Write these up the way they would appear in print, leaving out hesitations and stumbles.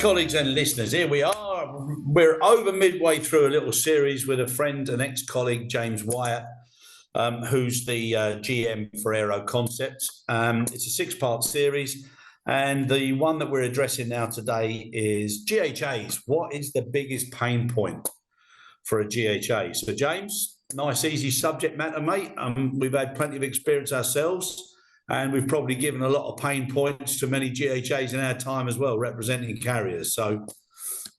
colleagues and listeners, here we are. We're over midway through a little series with a friend and ex-colleague, James Wyatt, who's the GM for Aero Concepts. It's a six-part series, and the one that we're addressing now today is GHAs. What is the biggest pain point for a GHA? So, James, nice, easy subject matter, mate. We've had plenty of experience ourselves, and we've probably given a lot of pain points to many GHAs in our time as well, representing carriers. So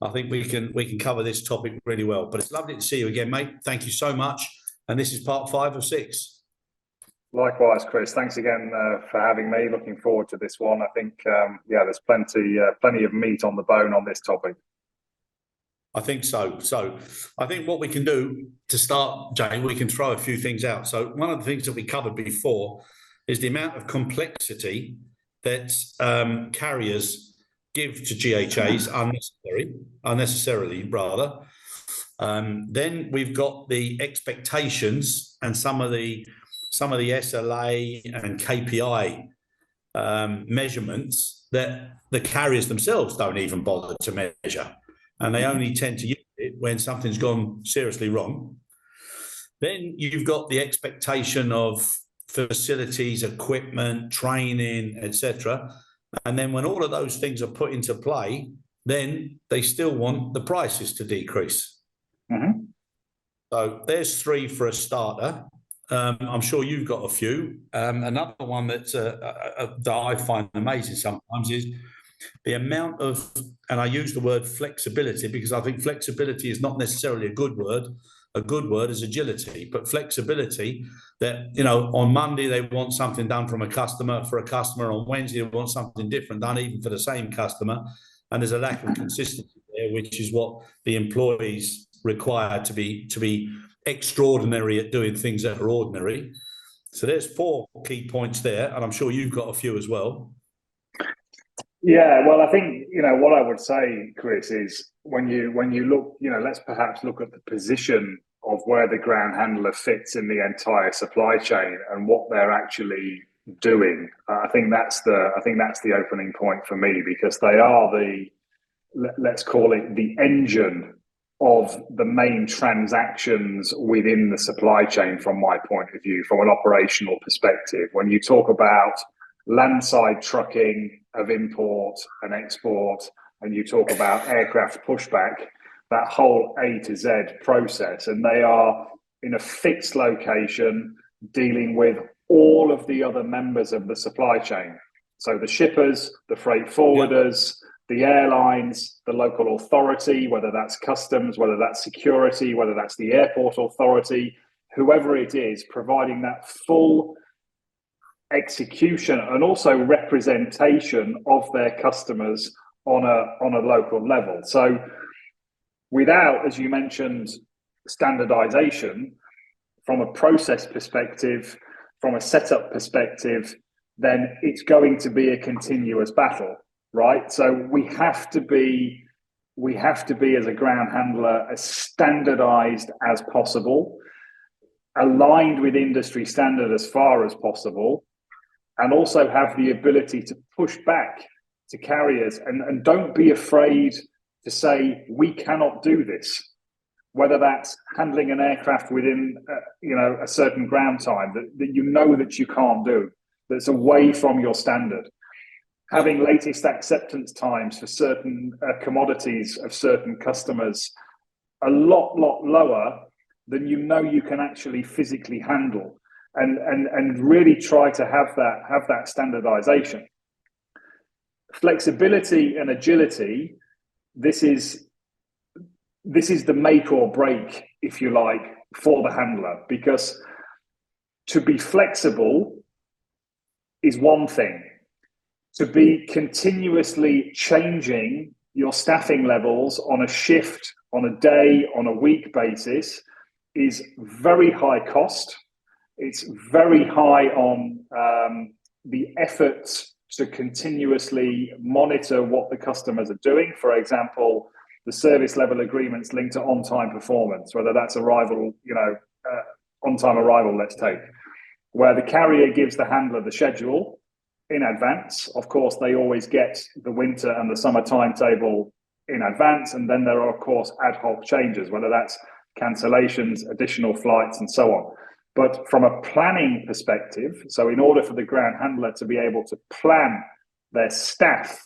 I think we can cover this topic really well. But it's lovely to see you again, mate. Thank you so much. And this is part 5 of 6. Likewise, Chris. Thanks again for having me. Looking forward to this one. I think, there's plenty of meat on the bone on this topic. I think so. So I think what we can do to start, Jane, we can throw a few things out. So one of the things that we covered before is the amount of complexity that carriers give to GHAs unnecessarily. Then we've got the expectations and some of the SLA and KPI measurements that the carriers themselves don't even bother to measure, and they only tend to use it when something's gone seriously wrong. Then you've got the expectation of facilities, equipment, training, etc. And then when all of those things are put into play, then they still want the prices to decrease. Mm-hmm. So there's 3 for a starter. I'm sure you've got a few. Another one that I find amazing sometimes is the amount of, and I use the word flexibility because I think flexibility is not necessarily a good word. A good word is agility, but flexibility that, on Monday they want something done for a customer, on Wednesday they want something different done even for the same customer. And there's a lack of consistency there, which is what the employees require to be extraordinary at doing things that are ordinary. So there's 4 key points there, and I'm sure you've got a few as well. Yeah, well, I think, what I would say, Chris, is when you look, let's perhaps look at the position of where the ground handler fits in the entire supply chain and what they're actually doing. I think that's the opening point for me, because they are let's call it the engine of the main transactions within the supply chain from my point of view, from an operational perspective. When you talk about landside trucking of import and export, and you talk about aircraft pushback, that whole A to Z process, and they are in a fixed location dealing with all of the other members of the supply chain. So the shippers, the freight forwarders, the airlines, the local authority, whether that's customs, whether that's security, whether that's the airport authority, whoever it is, providing that full execution and also representation of their customers on a local level. So without, as you mentioned, standardization from a process perspective, from a setup perspective, then it's going to be a continuous battle, right? So we have to be as a ground handler as standardized as possible, aligned with industry standard as far as possible, and also have the ability to push back to carriers and don't be afraid to say, we cannot do this, whether that's handling an aircraft within a certain ground time that that you can't do, that's away from your standard. Having latest acceptance times for certain commodities of certain customers a lot lower than you can actually physically handle, and really try to have that standardization. Flexibility and agility, this is the make or break, if you like, for the handler, because to be flexible is one thing. To be continuously changing your staffing levels on a shift, on a day, on a week basis is very high cost. It's very high on the efforts to continuously monitor what the customers are doing. For example, the service level agreements linked to on-time performance, whether that's arrival, on-time arrival, let's take, where the carrier gives the handler the schedule in advance. Of course, they always get the winter and the summer timetable in advance, and then there are, of course, ad hoc changes, whether that's cancellations, additional flights, and so on. But from a planning perspective, so in order for the ground handler to be able to plan their staff,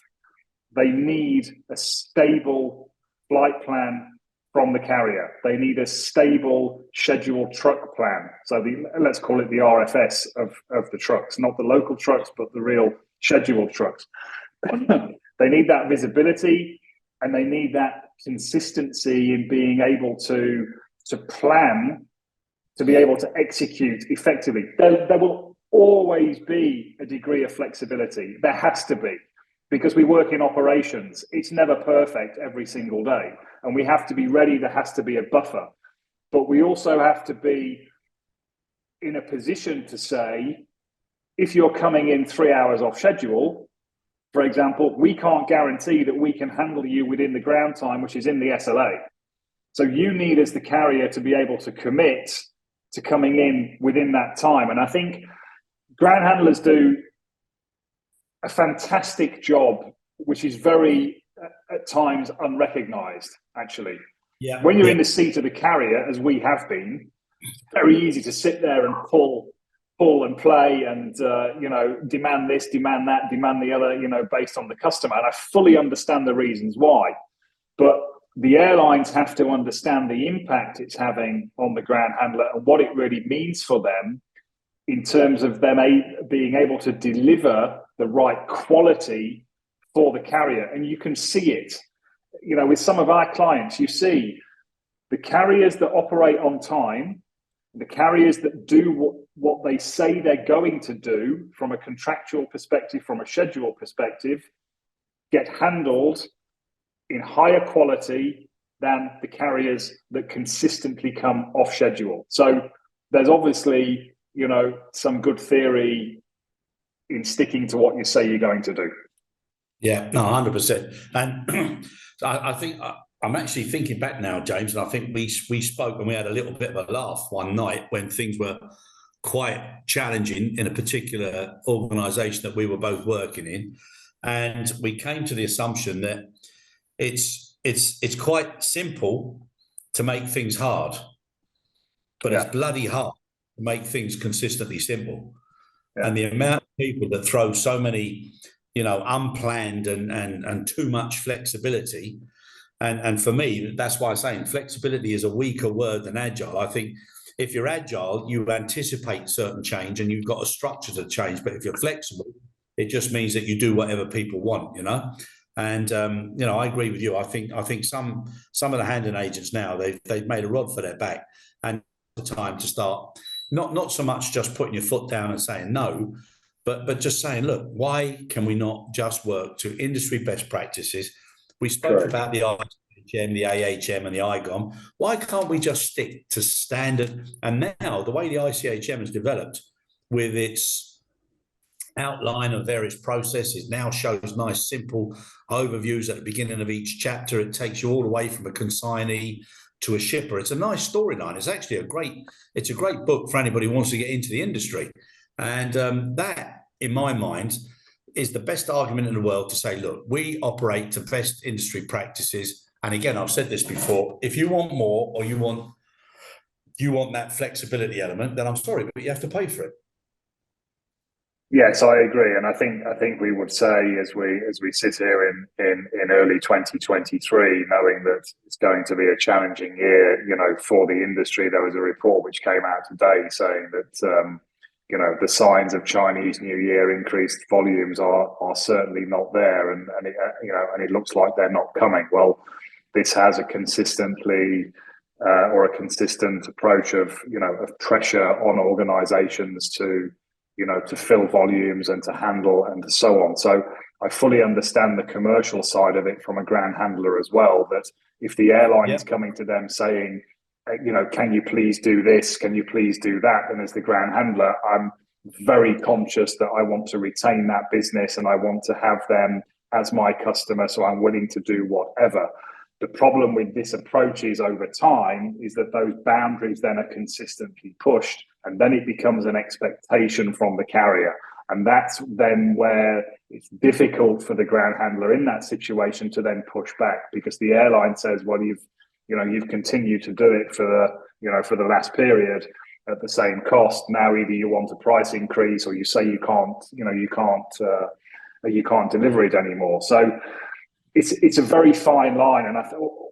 they need a stable flight plan from the carrier. They need a stable scheduled truck plan. So let's call it the RFS of the trucks, not the local trucks, but the real scheduled trucks. They need that visibility, and they need that consistency in being able to plan, to be able to execute effectively. There will always be a degree of flexibility. There has to be, because we work in operations. It's never perfect every single day, and we have to be ready. There has to be a buffer, but we also have to be in a position to say, if you're coming in 3 hours off schedule, for example, we can't guarantee that we can handle you within the ground time, which is in the SLA. So you need, as the carrier, to be able to commit to coming in within that time. And I think ground handlers do a fantastic job, which is very, at times, unrecognized, actually. Yeah. When you're in the seat of the carrier, as we have been, it's very easy to sit there and pull and play and, demand this, demand that, demand the other, based on the customer. And I fully understand the reasons why. But the airlines have to understand the impact it's having on the ground handler and what it really means for them in terms of them being able to deliver the right quality for the carrier. And you can see it, with some of our clients. You see the carriers that operate on time, the carriers that do what they say they're going to do from a contractual perspective, from a schedule perspective, get handled in higher quality than the carriers that consistently come off schedule. So there's obviously, some good theory in sticking to what you say you're going to do. Yeah, no, 100%. And I think I'm actually thinking back now, James, and I think we spoke and we had a little bit of a laugh one night when things were quite challenging in a particular organisation that we were both working in. And we came to the assumption that it's quite simple to make things hard, but it's bloody hard to make things consistently simple. Yeah. And the amount of people that throw so many, unplanned and too much flexibility. And for me, that's why I'm saying flexibility is a weaker word than agile. I think if you're agile, you anticipate certain change and you've got a structure to change. But if you're flexible, it just means that you do whatever people want, And I agree with you. I think some of the handling agents now they've made a rod for their back, and the time to start not so much just putting your foot down and saying no, but just saying, look, why can we not just work to industry best practices? We spoke about the IHM, the AHM, and the IGOM. Why can't we just stick to standard? And now the way the ICHM has developed with its outline of various processes now shows nice, simple overviews at the beginning of each chapter. It takes you all the way from a consignee to a shipper. It's a nice storyline. It's actually a great book for anybody who wants to get into the industry. And that, in my mind, is the best argument in the world to say, look, we operate to best industry practices. And again, I've said this before, if you want more or you want that flexibility element, then I'm sorry, but you have to pay for it. Yes, I agree, and I think we would say as we sit here in early 2023, knowing that it's going to be a challenging year, for the industry. There was a report which came out today saying that the signs of Chinese New Year increased volumes are certainly not there, and it looks like they're not coming. Well, this has a consistent approach of pressure on organisations to fill volumes and to handle and so on. So I fully understand the commercial side of it from a ground handler as well, that if the airline is coming to them saying, can you please do this? Can you please do that? And as the ground handler, I'm very conscious that I want to retain that business and I want to have them as my customer. So I'm willing to do whatever. The problem with this approach is over time is that those boundaries then are consistently pushed, and then it becomes an expectation from the carrier. And that's then where it's difficult for the ground handler in that situation to then push back, because the airline says, well, you've continued to do it for the last period at the same cost. Now either you want a price increase, or you say you can't deliver it anymore. So it's a very fine line, and I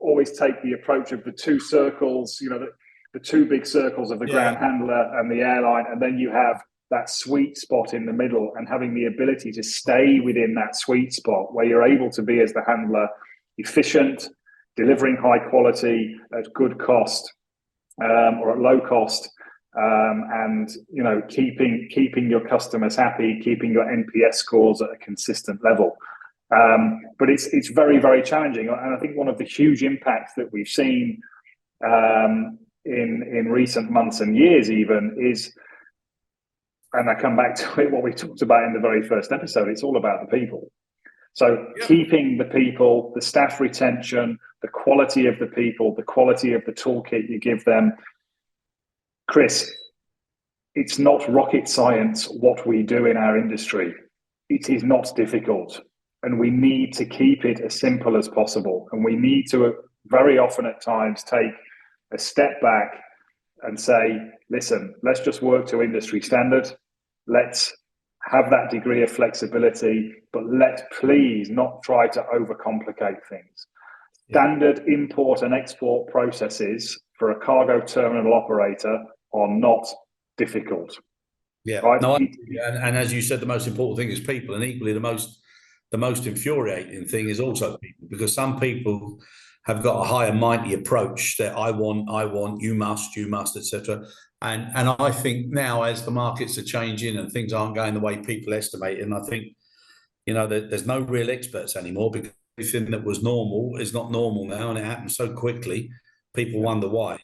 always take the approach of the two circles, the two big circles of the ground handler and the airline, and then you have that sweet spot in the middle, and having the ability to stay within that sweet spot where you're able to be, as the handler, efficient, delivering high quality at good cost, or at low cost, and keeping your customers happy, keeping your NPS scores at a consistent level. But it's very, very challenging, and I think one of the huge impacts that we've seen in recent months and years even is, and I come back to it, what we talked about in the very first episode, it's all about the people. So keeping the people, the staff retention, the quality of the people, the quality of the toolkit you give them. Chris, it's not rocket science what we do in our industry. It is not difficult, and we need to keep it as simple as possible. And we need to very often at times take a step back and say, listen, let's just work to industry standard. Let's have that degree of flexibility, but let's please not try to overcomplicate things. Standard import and export processes for a cargo terminal operator are not difficult. Yeah, right? no, and as you said, the most important thing is people, and equally the most infuriating thing is also people, because some people have got a higher mighty approach that I want, you must, etc. And I think now, as the markets are changing and things aren't going the way people estimate, and I think there's no real experts anymore, because everything that was normal is not normal now, and it happens so quickly. People wonder why.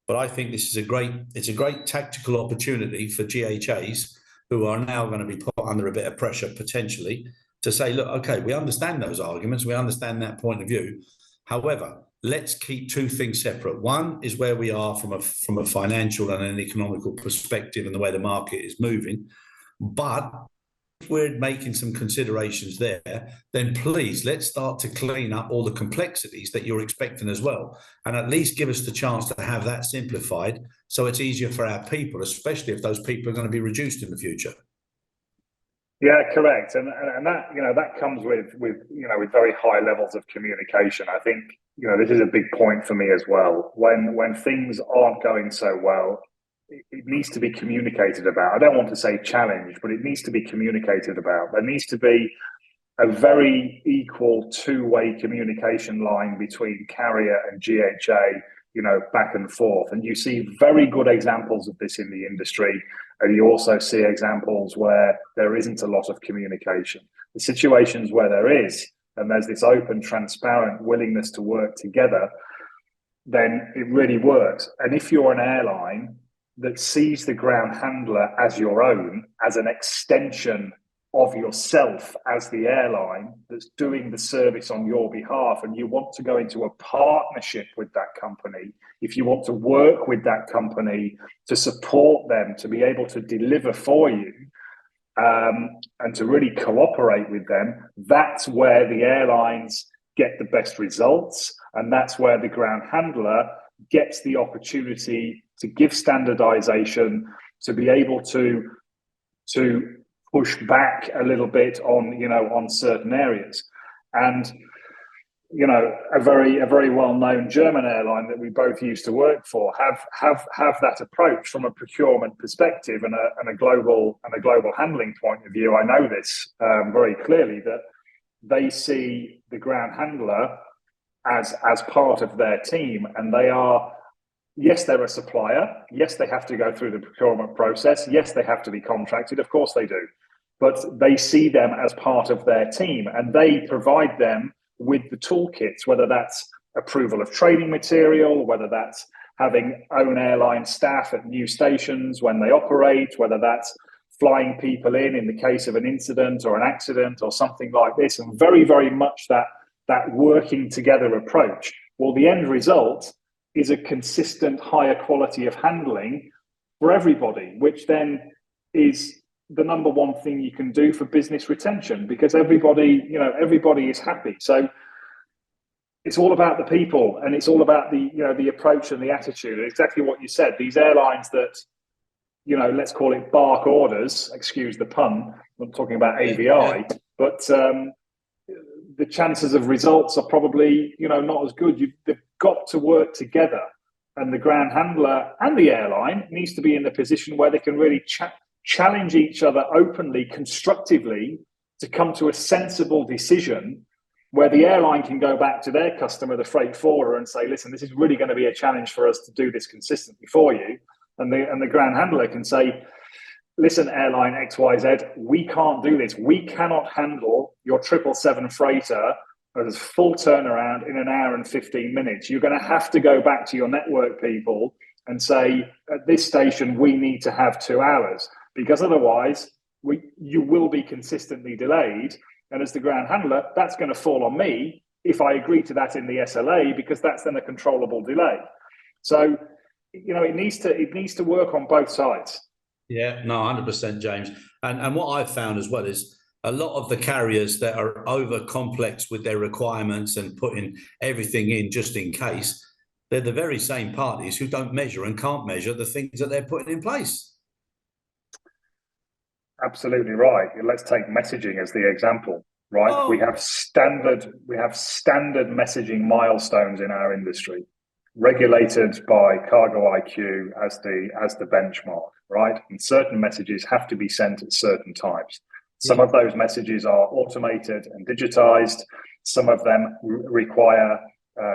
But I think this is a great tactical opportunity for GHAs, who are now going to be put under a bit of pressure potentially, to say, look, okay, we understand those arguments, we understand that point of view. However, let's keep two things separate. One is where we are from a financial and an economical perspective and the way the market is moving. But if we're making some considerations there, then please let's start to clean up all the complexities that you're expecting as well, and at least give us the chance to have that simplified, so it's easier for our people, especially if those people are going to be reduced in the future. Yeah, correct, and that that comes with very high levels of communication. I think this is a big point for me as well. When things aren't going so well, it needs to be communicated about. I don't want to say challenged, but it needs to be communicated about. There needs to be a very equal two-way communication line between carrier and GHA, back and forth. And you see very good examples of this in the industry. And you also see examples where there isn't a lot of communication. The situations where there is, and there's this open, transparent willingness to work together, then it really works. And if you're an airline that sees the ground handler as your own, as an extension of yourself as the airline that's doing the service on your behalf, and you want to go into a partnership with that company, if you want to work with that company to support them, to be able to deliver for you, and to really cooperate with them, that's where the airlines get the best results, and that's where the ground handler gets the opportunity to give standardization, to be able to push back a little bit on certain areas. And a very well-known German airline that we both used to work for have that approach from a procurement perspective and a global handling point of view. I know this very clearly, that they see the ground handler as part of their team, and they are, yes, they're a supplier. Yes, they have to go through the procurement process. Yes, they have to be contracted. Of course they do. But they see them as part of their team, and they provide them with the toolkits, whether that's approval of training material, whether that's having own airline staff at new stations when they operate, whether that's flying people in the case of an incident or an accident or something like this, and very, very much that working together approach. Well, the end result is a consistent higher quality of handling for everybody, which then is the number one thing you can do for business retention, because everybody is happy. So it's all about the people, and it's all about the approach and the attitude. Exactly what you said. These airlines that, let's call it bark orders, excuse the pun. I'm not talking about AVI, but the chances of results are probably, not as good. They've got to work together, and the ground handler and the airline needs to be in the position where they can really challenge each other openly, constructively, to come to a sensible decision where the airline can go back to their customer, the freight forwarder, and say, listen, this is really going to be a challenge for us to do this consistently for you. And the ground handler can say, listen, airline XYZ, we can't do this. We cannot handle your 777 freighter as full turnaround in an hour and 15 minutes. You're going to have to go back to your network people and say, at this station, we need to have 2 hours, because otherwise you will be consistently delayed. And as the ground handler, that's going to fall on me if I agree to that in the SLA, because that's then a controllable delay. So, it needs to work on both sides. Yeah, no, 100%, James. And what I've found as well is a lot of the carriers that are over complex with their requirements and putting everything in just in case, they're the very same parties who don't measure and can't measure the things that they're putting in place. Absolutely right. Let's take messaging as the example, right? Oh. We have standard messaging milestones in our industry, regulated by Cargo IQ as the benchmark, right? And certain messages have to be sent at certain times. Some of those messages are automated and digitized. Some of them require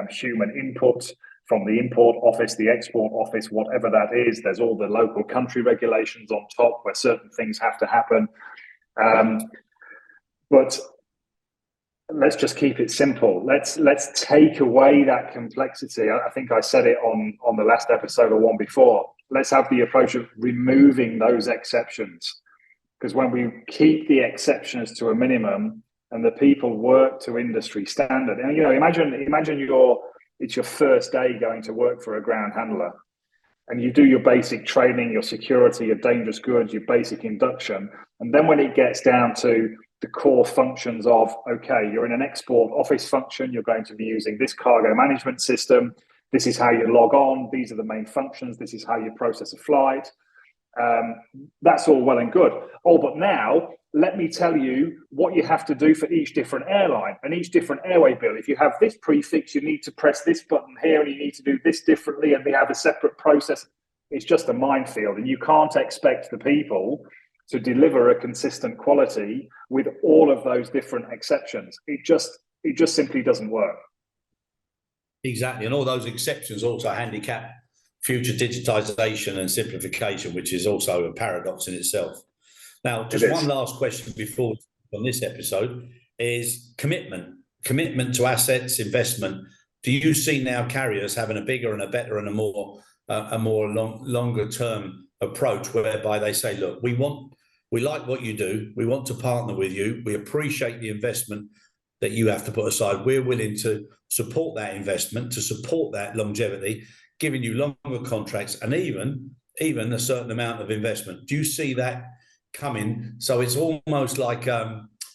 human input from the import office, the export office, whatever that is. There's all the local country regulations on top where certain things have to happen. But let's just keep it simple. Let's take away that complexity. I think I said it on the last episode or one before. Let's have the approach of removing those exceptions, because when we keep the exceptions to a minimum and the people work to industry standard, and imagine it's your first day going to work for a ground handler, and you do your basic training, your security, your dangerous goods, your basic induction. And then when it gets down to the core functions of, okay, you're in an export office function, you're going to be using this cargo management system. This is how you log on. These are the main functions. This is how you process a flight. That's all well and good. Oh, but now let me tell you what you have to do for each different airline and each different airway bill. If you have this prefix, you need to press this button here, and you need to do this differently, and they have a separate process. It's just a minefield, and you can't expect the people to deliver a consistent quality with all of those different exceptions. It just simply doesn't work. Exactly, and all those exceptions also handicap future digitization and simplification, which is also a paradox in itself. Now, just one last question before on this episode is commitment to assets, investment. Do you see now carriers having a bigger and a better and a more longer term approach, whereby they say, look, we like what you do, we want to partner with you, we appreciate the investment that you have to put aside, we're willing to support that investment, to support that longevity, giving you longer contracts and even a certain amount of investment. Do you see that coming? So it's almost like,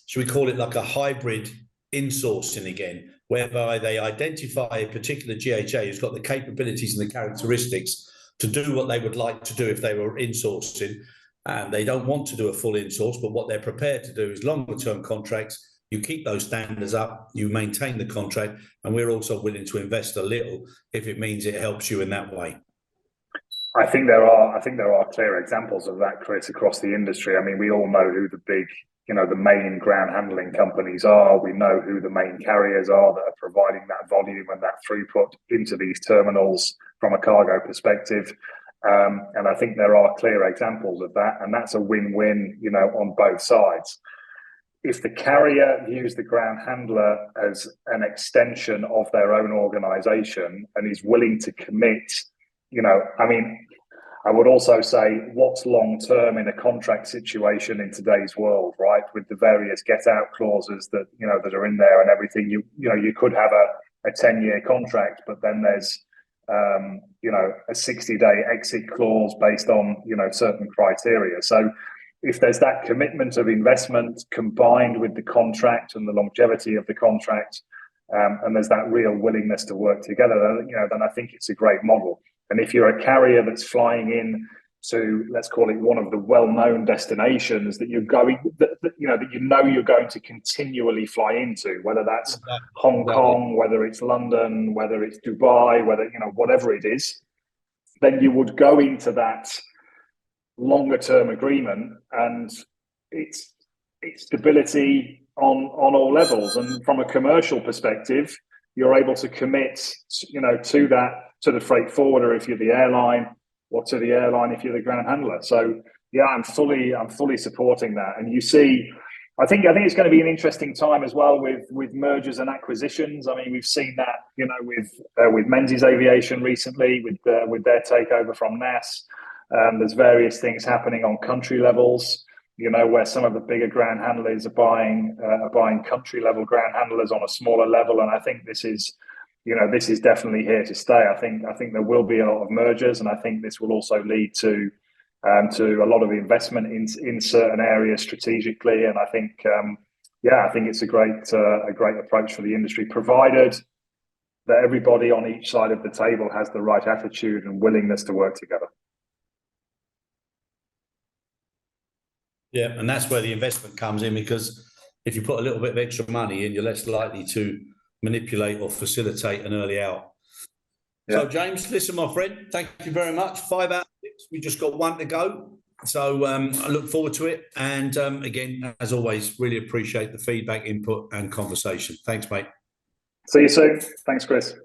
should we call it like a hybrid insourcing again, whereby they identify a particular GHA who's got the capabilities and the characteristics to do what they would like to do if they were insourcing, and they don't want to do a full insource, but what they're prepared to do is longer term contracts. You keep those standards up, you maintain the contract, and we're also willing to invest a little if it means it helps you in that way. I think there are clear examples of that, Chris, across the industry. I mean, we all know who the big, the main ground handling companies are. We know who the main carriers are that are providing that volume and that throughput into these terminals from a cargo perspective. And I think there are clear examples of that, and that's a win-win, on both sides. If the carrier views the ground handler as an extension of their own organization and is willing to commit, I would also say what's long-term in a contract situation in today's world, right? With the various get-out clauses that, that are in there and everything, you could have a 10-year contract, but then there's, a 60-day exit clause based on, certain criteria. So if there's that commitment of investment combined with the contract and the longevity of the contract, and there's that real willingness to work together, then I think it's a great model. And if you're a carrier that's flying in to, let's call it, one of the well-known destinations that you're going, that you're going to continually fly into, whether that's Hong Kong, whether it's London, whether it's Dubai, whatever it is, then you would go into that longer term agreement, and it's stability on all levels. And from a commercial perspective, you're able to commit, to the freight forwarder if you're the airline, or to the airline if you're the ground handler. So yeah, I'm fully supporting that. And you see, I think it's going to be an interesting time as well with mergers and acquisitions. I mean, we've seen that, with Menzies Aviation recently, with their takeover from NAS. There's various things happening on country levels, where some of the bigger ground handlers are buying country level ground handlers on a smaller level. And I think this is definitely here to stay. I think there will be a lot of mergers, and I think this will also lead to a lot of investment in certain areas strategically. And I think, I think it's a great approach for the industry, provided that everybody on each side of the table has the right attitude and willingness to work together. Yeah, and that's where the investment comes in, because if you put a little bit of extra money in, you're less likely to manipulate or facilitate an early out. Yeah. So, James, listen, my friend, thank you very much. 5 out of 6. We just got 1 to go. So I look forward to it. And again, as always, really appreciate the feedback, input and conversation. Thanks, mate. See you soon. Thanks, Chris.